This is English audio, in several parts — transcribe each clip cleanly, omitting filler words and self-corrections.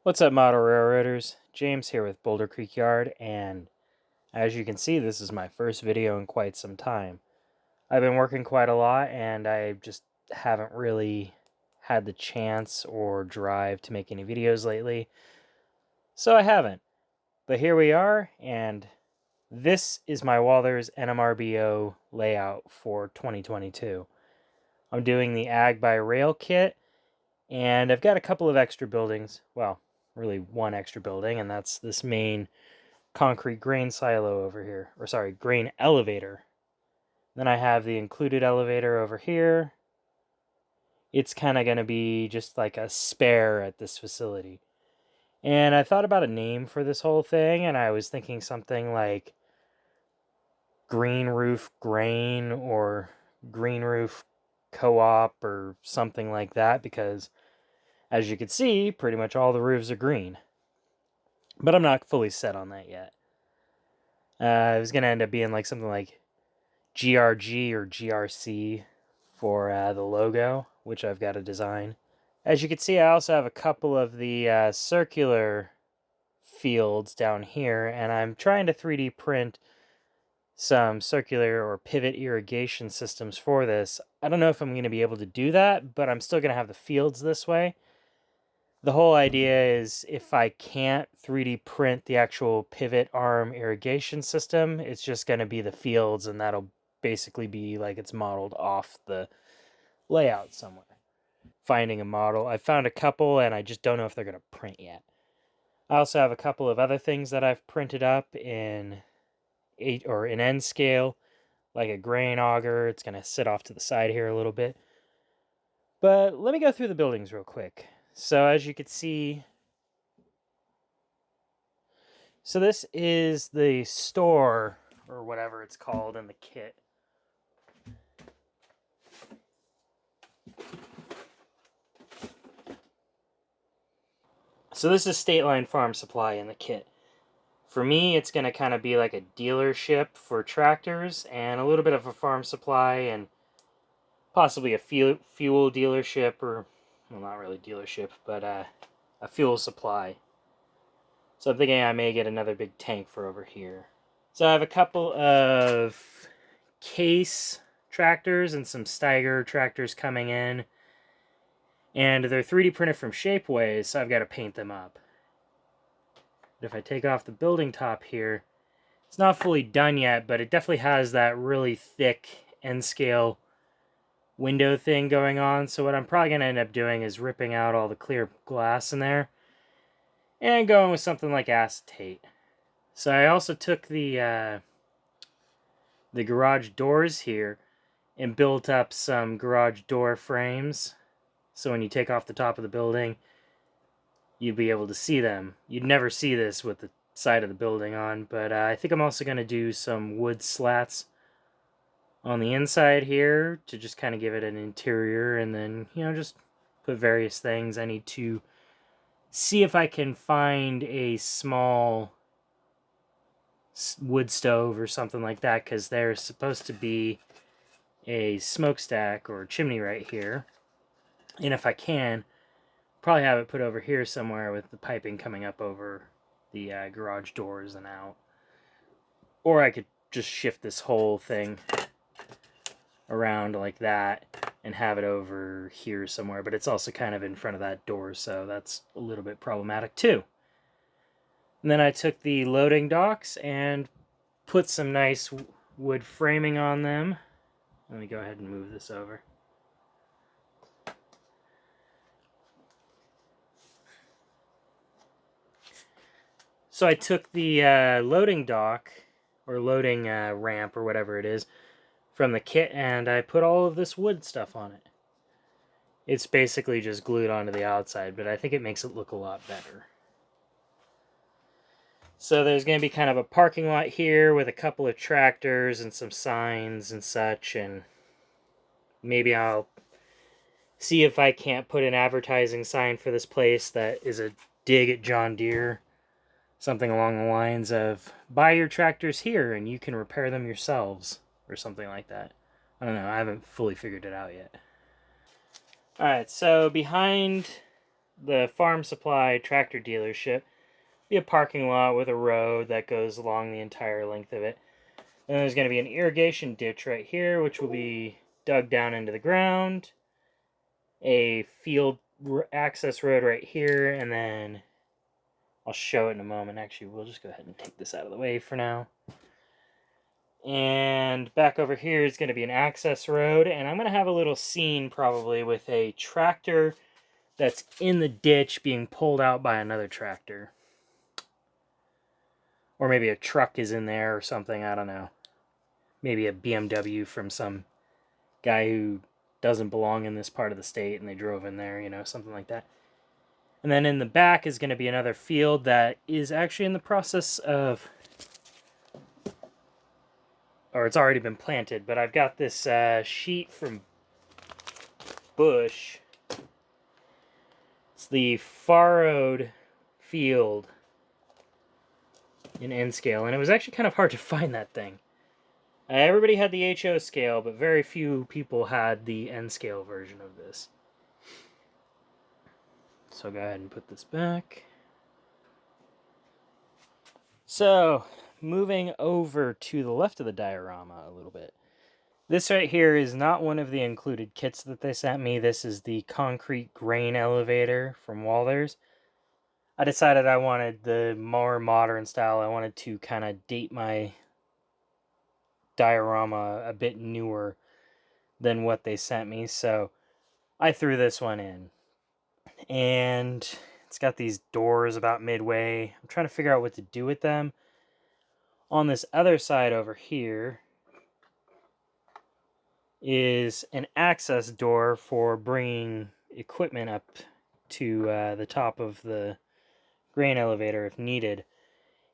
What's up, model railroaders? James here with Boulder Creek Yard, and as you can see, this is my first video in quite some time. I've been working quite a lot, and I just haven't really had the chance or drive to make any videos lately, so I haven't. But here we are, and this is my Walthers NMRBO layout for 2022. I'm doing the Ag by Rail kit, and I've got a couple of extra buildings. Well, really one extra building, and that's this main concrete grain silo over here, or sorry, grain elevator. Then I have the included elevator over here. It's kind of going to be just like a spare at this facility. And I thought about a name for this whole thing, and I was thinking something like Green Roof Grain or Green Roof Co-op or something like that, because as you can see, pretty much all the roofs are green. But I'm not fully set on that yet. It was going to end up being like something like GRG or GRC for the logo, which I've got to design. As you can see, I also have a couple of the circular fields down here, and I'm trying to 3D print some circular or pivot irrigation systems for this. I don't know if I'm going to be able to do that, but I'm still going to have the fields this way. The whole idea is if I can't 3D print the actual pivot arm irrigation system, it's just going to be the fields, and that'll basically be like it's modeled off the layout somewhere. Finding a model. I found a couple, and I just don't know if they're going to print yet. I also have a couple of other things that I've printed up in N scale, like a grain auger. It's going to sit off to the side here a little bit. But let me go through the buildings real quick. So as you can see, so this is the store, or whatever it's called in the kit. So this is State Line Farm Supply in the kit. For me, it's going to kind of be like a dealership for tractors and a little bit of a farm supply and possibly a fuel dealership, or, well, not really dealership, but a fuel supply. So I'm thinking I may get another big tank for over here. So I have a couple of Case tractors and some Steiger tractors coming in. And they're 3D printed from Shapeways, so I've got to paint them up. But if I take off the building top here, it's not fully done yet, but it definitely has that really thick N-scale window thing going on. So what I'm probably going to end up doing is ripping out all the clear glass in there and going with something like acetate. So I also took the garage doors here and built up some garage door frames. So when you take off the top of the building, you'd be able to see them. You'd never see this with the side of the building on, but I think I'm also going to do some wood slats on the inside here to just kind of give it an interior, and then, you know, just put various things. I need to see if I can find a small wood stove or something like that, because there's supposed to be a smokestack or chimney right here. And if I can, probably have it put over here somewhere with the piping coming up over the garage doors and out. Or I could just shift this whole thing around like that and have it over here somewhere, but it's also kind of in front of that door, so that's a little bit problematic too. And then I took the loading docks and put some nice wood framing on them. Let me go ahead and move this over. So I took the loading dock, or loading ramp, or whatever it is, from the kit, and I put all of this wood stuff on it. It's basically just glued onto the outside, but I think it makes it look a lot better. So there's going to be kind of a parking lot here with a couple of tractors and some signs and such, and maybe I'll see if I can't put an advertising sign for this place that is a dig at John Deere. Something along the lines of, buy your tractors here and you can repair them yourselves, or something like that. I don't know, I haven't fully figured it out yet. Alright, so behind the farm supply tractor dealership. Be a parking lot with a road that goes along the entire length of it. And there's going to be an irrigation ditch right here, which will be dug down into the ground. A field access road right here, and then I'll show it in a moment. Actually, we'll just go ahead and take this out of the way for now. And back over here is going to be an access road, and I'm going to have a little scene probably with a tractor that's in the ditch being pulled out by another tractor. Or maybe a truck is in there or something, I don't know. Maybe a BMW from some guy who doesn't belong in this part of the state and they drove in there, you know, something like that. And then in the back is going to be another field that is actually in the process of, or it's already been planted, but I've got this sheet from Bush. It's the farrowed field in N scale, and it was actually kind of hard to find that thing. Everybody had the HO scale, but very few people had the N scale version of this. So I'll go ahead and put this back. So, moving over to the left of the diorama a little bit. This right here is not one of the included kits that they sent me. This is the concrete grain elevator from Walthers. I decided I wanted the more modern style. I wanted to kind of date my diorama a bit newer than what they sent me, so I threw this one in. And it's got these doors about midway. I'm trying to figure out what to do with them. On this other side over here is an access door for bringing equipment up to the top of the grain elevator if needed.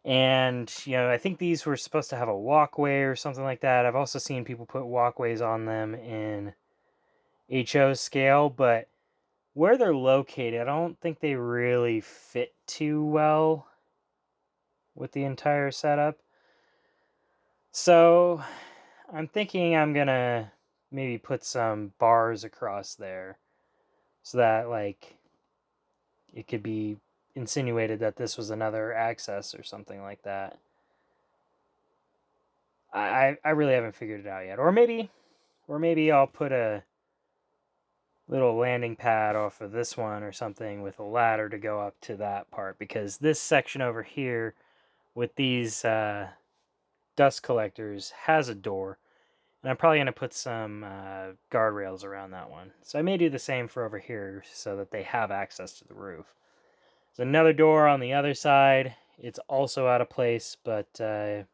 And, you know, I think these were supposed to have a walkway or something like that. I've also seen people put walkways on them in HO scale, but where they're located, I don't think they really fit too well with the entire setup. So I'm thinking I'm gonna maybe put some bars across there so that, like, it could be insinuated that this was another access or something like that. I really haven't figured it out yet. Or maybe I'll put a little landing pad off of this one or something with a ladder to go up to that part, because this section over here with these dust collectors has a door, and I'm probably going to put some guardrails around that one. So I may do the same for over here so that they have access to the roof. There's another door on the other side. It's also out of place, but I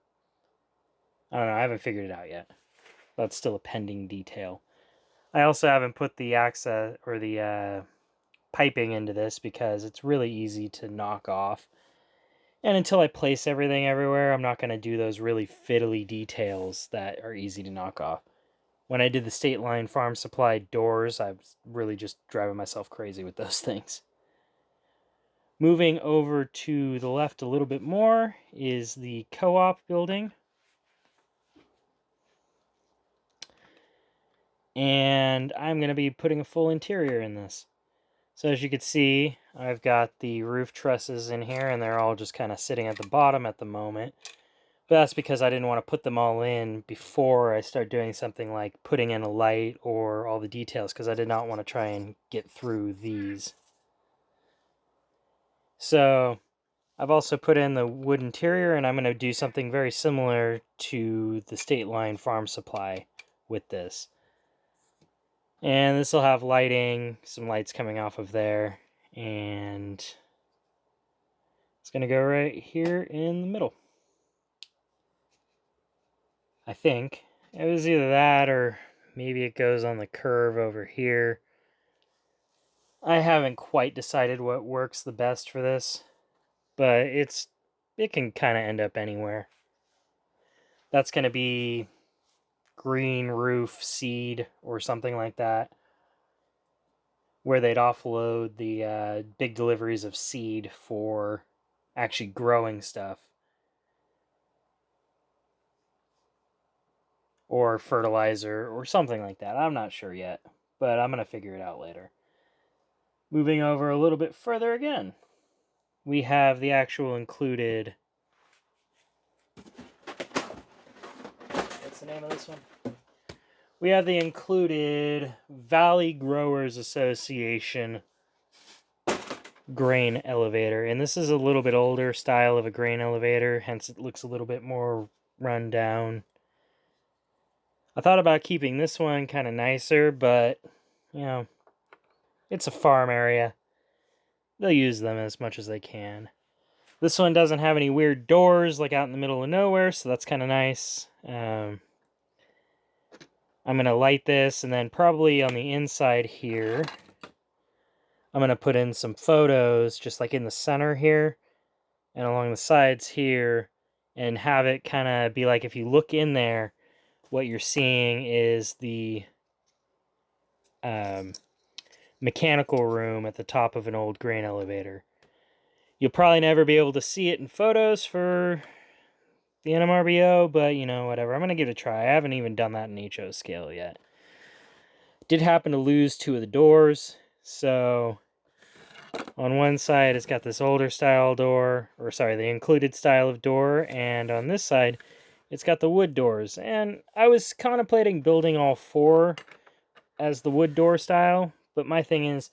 don't know. I haven't figured it out yet. That's still a pending detail. I also haven't put the access or the piping into this because it's really easy to knock off. And until I place everything everywhere, I'm not going to do those really fiddly details that are easy to knock off. When I did the State Line Farm Supply doors, I was really just driving myself crazy with those things. Moving over to the left a little bit more is the co-op building. And I'm going to be putting a full interior in this. So as you can see, I've got the roof trusses in here, and they're all just kind of sitting at the bottom at the moment. But that's because I didn't want to put them all in before I start doing something like putting in a light or all the details, because I did not want to try and get through these. So I've also put in the wood interior, and I'm going to do something very similar to the State Line Farm Supply with this. And this will have lighting, some lights coming off of there, and it's going to go right here in the middle. I think. It was either that or maybe it goes on the curve over here. I haven't quite decided what works the best for this, but it can kind of end up anywhere. That's going to be green roof seed or something like that, where they'd offload the big deliveries of seed for actually growing stuff. Or fertilizer or something like that. I'm not sure yet, but I'm going to figure it out later. Moving over a little bit further again, we have the actual included... What's the name of this one? We have the included Valley Growers Association grain elevator, and this is a little bit older style of a grain elevator, hence it looks a little bit more run down. I thought about keeping this one kind of nicer, but you know, it's a farm area. They'll use them as much as they can. This one doesn't have any weird doors like out in the middle of nowhere, so that's kind of nice. I'm going to light this, and then probably on the inside here, I'm going to put in some photos just like in the center here and along the sides here, and have it kind of be like if you look in there, what you're seeing is the mechanical room at the top of an old grain elevator. You'll probably never be able to see it in photos for the NMRBO, but you know, whatever. I'm going to give it a try. I haven't even done that in HO scale yet. Did happen to lose 2 of the doors, so on one side it's got this older style door, or sorry, the included style of door, and on this side it's got the wood doors. And I was contemplating building all 4 as the wood door style, but my thing is,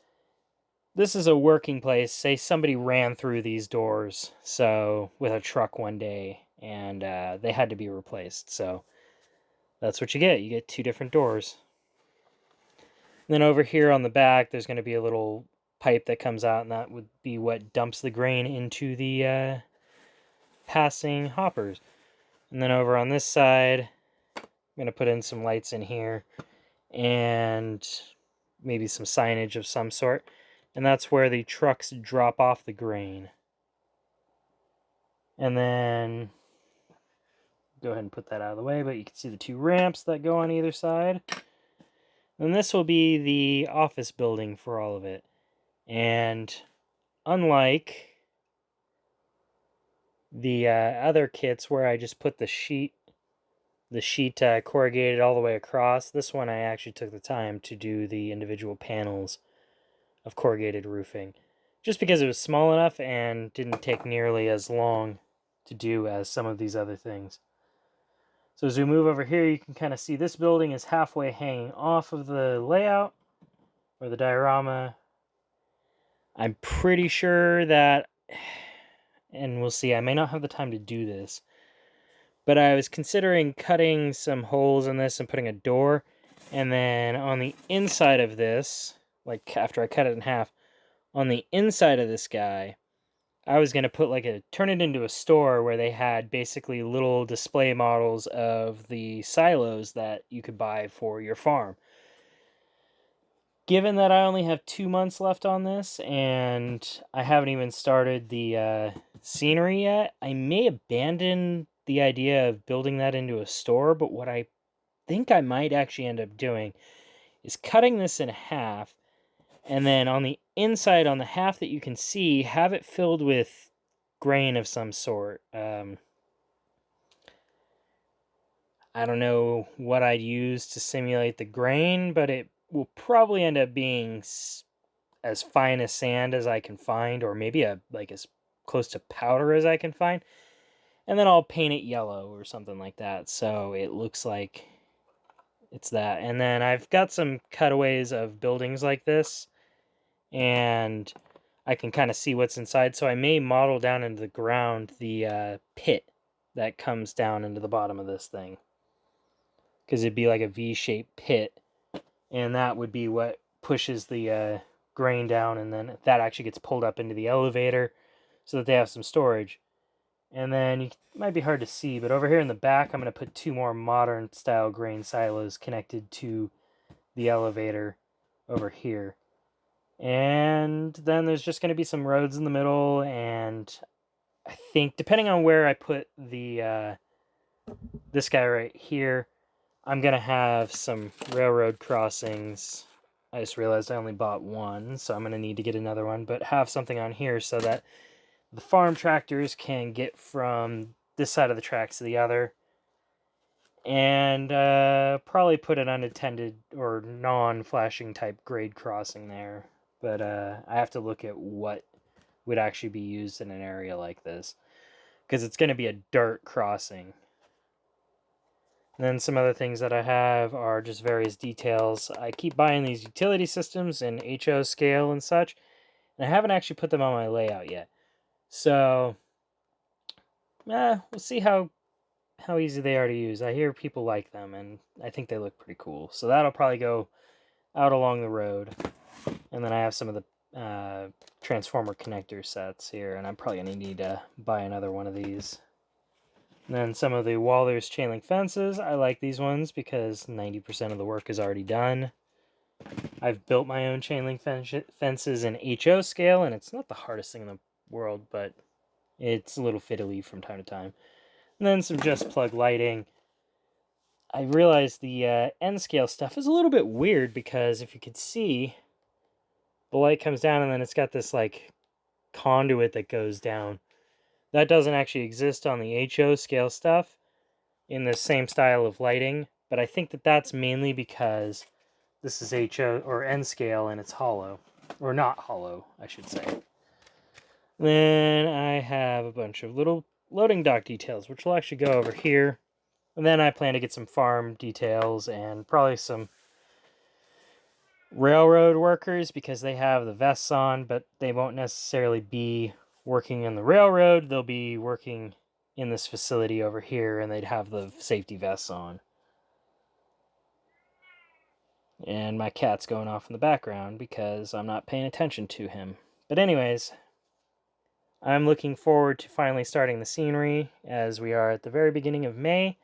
this is a working place. Say somebody ran through these doors with a truck one day, and they had to be replaced, so that's what you get. You get 2 different doors. And then over here on the back, there's going to be a little pipe that comes out, and that would be what dumps the grain into the passing hoppers. And then over on this side, I'm going to put in some lights in here, and maybe some signage of some sort. And that's where the trucks drop off the grain. And then, go ahead and put that out of the way, but you can see the 2 ramps that go on either side. And this will be the office building for all of it. And unlike the other kits where I just put the sheet corrugated all the way across, this one I actually took the time to do the individual panels of corrugated roofing, just because it was small enough and didn't take nearly as long to do as some of these other things. So as we move over here, you can kind of see this building is halfway hanging off of the layout, or the diorama. I'm pretty sure that, and we'll see, I may not have the time to do this, but I was considering cutting some holes in this and putting a door, and then on the inside of this, like after I cut it in half, on the inside of this guy, I was going to put turn it into a store where they had basically little display models of the silos that you could buy for your farm. Given that I only have 2 months left on this, and I haven't even started the scenery yet, I may abandon the idea of building that into a store, but what I think I might actually end up doing is cutting this in half, and then on the inside, on the half that you can see, have it filled with grain of some sort. I don't know what I'd use to simulate the grain, but it will probably end up being as fine as sand as I can find, or maybe as close to powder as I can find. And then I'll paint it yellow or something like that, so it looks like it's that. And then I've got some cutaways of buildings like this, and I can kind of see what's inside, so I may model down into the ground the pit that comes down into the bottom of this thing, because it'd be like a V-shaped pit, and that would be what pushes the grain down, and then that actually gets pulled up into the elevator so that they have some storage. And then it might be hard to see, but over here in the back, I'm going to put 2 more modern style grain silos connected to the elevator over here. And then there's just going to be some roads in the middle, and I think depending on where I put the this guy right here, I'm going to have some railroad crossings. I just realized I only bought 1, so I'm going to need to get another one, but have something on here so that the farm tractors can get from this side of the tracks to the other. And probably put an unattended or non-flashing type grade crossing there. but I have to look at what would actually be used in an area like this, because it's going to be a dirt crossing. And then some other things that I have are just various details. I keep buying these utility systems in HO scale and such, and I haven't actually put them on my layout yet. So, we'll see how easy they are to use. I hear people like them, and I think they look pretty cool. So that'll probably go out along the road. And then I have some of the transformer connector sets here, and I'm probably going to need to buy another one of these. And then some of the Walthers chain link fences. I like these ones because 90% of the work is already done. I've built my own chain link fences in HO scale, and it's not the hardest thing in the world, but it's a little fiddly from time to time. And then some just plug lighting. I realized the N scale stuff is a little bit weird because if you could see, the light comes down and then it's got this like conduit that goes down. That doesn't actually exist on the HO scale stuff in the same style of lighting, but I think that that's mainly because this is HO or N scale and it's hollow, or not hollow, I should say. Then I have a bunch of little loading dock details, which will actually go over here. And then I plan to get some farm details and probably some railroad workers because they have the vests on, but they won't necessarily be working in the railroad. They'll be working in this facility over here, and they'd have the safety vests on. And my cat's going off in the background because I'm not paying attention to him. But anyways, I'm looking forward to finally starting the scenery as we are at the very beginning of May.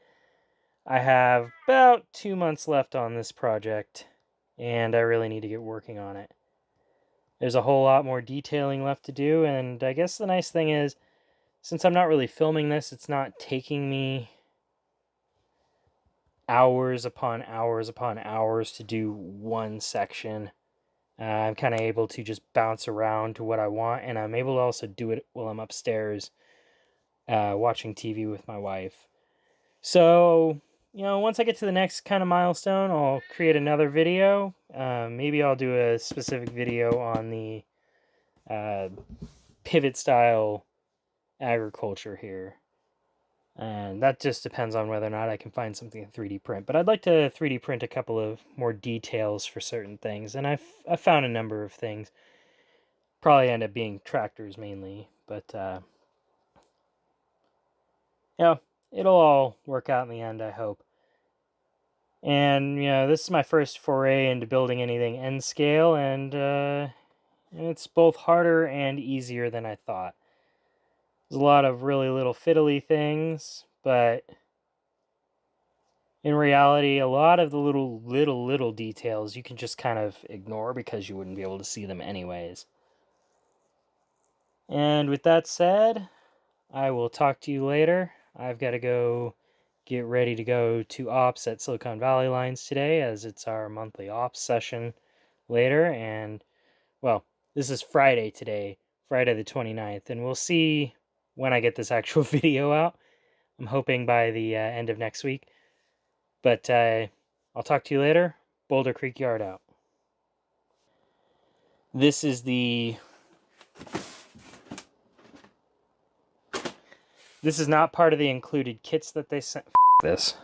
I have about 2 months left on this project, and I really need to get working on it. There's a whole lot more detailing left to do, and I guess the nice thing is, since I'm not really filming this, it's not taking me hours upon hours upon hours to do one section. I'm kind of able to just bounce around to what I want, and I'm able to also do it while I'm upstairs watching TV with my wife. So, once I get to the next kind of milestone, I'll create another video. Maybe I'll do a specific video on the pivot style agriculture here. And that just depends on whether or not I can find something to 3D print. But I'd like to 3D print a couple of more details for certain things. And I've found a number of things. Probably end up being tractors mainly. But, it'll all work out in the end, I hope. And, this is my first foray into building anything N scale, and it's both harder and easier than I thought. There's a lot of really little fiddly things, but in reality, a lot of the little details you can just kind of ignore because you wouldn't be able to see them anyways. And with that said, I will talk to you later. I've got to go get ready to go to ops at Silicon Valley Lines today, as it's our monthly ops session later. And, well, this is Friday today, Friday the 29th, and we'll see when I get this actual video out. I'm hoping by the end of next week. But I'll talk to you later. Boulder Creek Yard out. This is not part of the included kits that they sent. This.